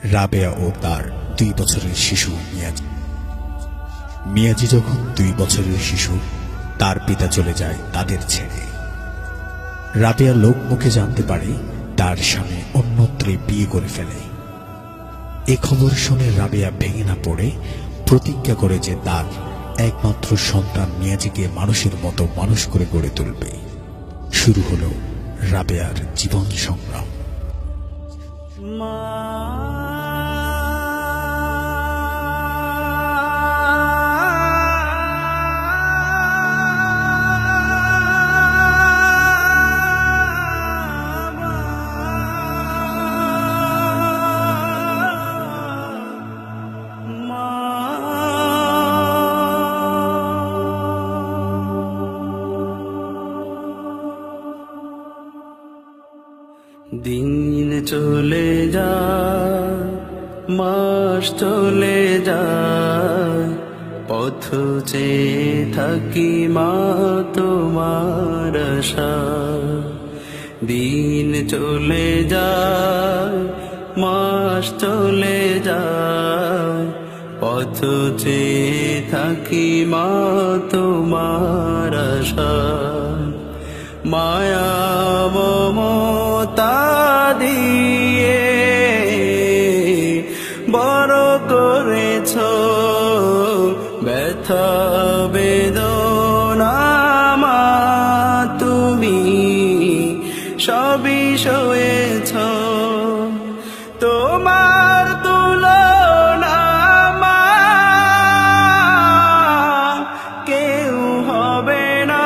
রাবেয়া ও তার 2 বছরের শিশু মিয়াজি। মিয়াজি যখন 2 বছরের শিশু, তার পিতা চলে যায় তাদের ছেড়ে। রাবেয়া লোকমুখে জানতে পারে তার স্বামী অন্যত্রে বিয়ে করে ফেলে। এ খবর শুনে রাবেয়া ভেঙে না পড়ে প্রতিজ্ঞা করে যে তার একমাত্র সন্তান মিয়াজিকে মানুষের মতো মানুষ করে গড়ে তুলবে। শুরু হলো রাবেয়ার জীবন সংগ্রাম। দিন চলে যায়, মাস চলে যায়, পথ চেয়ে থাকি মা তোমার আশা। দিন চলে যায়, মাস চলে যায়, পথ চেয়ে থাকি মা তোমার আশা। মায়া মমতা দিয়ে বড় করেছ, ব্যথা বেদনা মা তুমি সবই সয়েছ। তোমার তুলনা মা কেউ হবে না।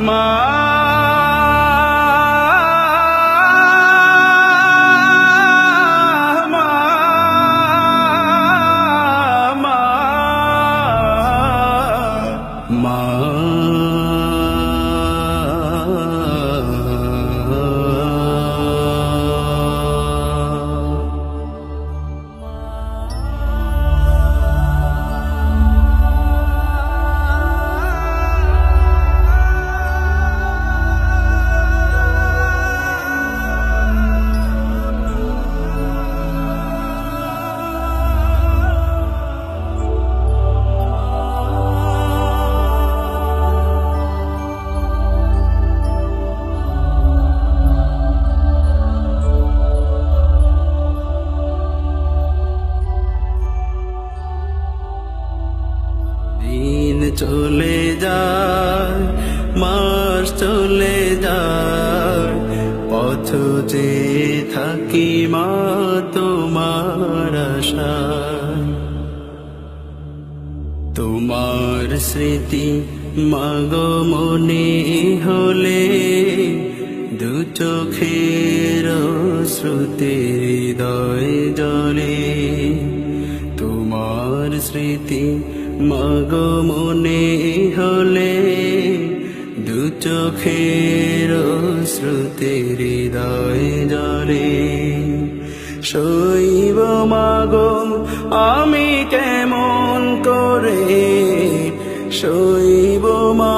মা চলে যায়, মাস চলে যায়, পথ যে থাকি মা তোমার আশা। তোমার স্মৃতি মাগো মনে হলে, দু চোখের শ্রুতি হৃদয় জলে। তোমার স্মৃতি মাগো মনে হলে, দু চোখের শ্রুতি হৃদয় জলে। শৈব মাগো আমি কেমন করে, শৈব মা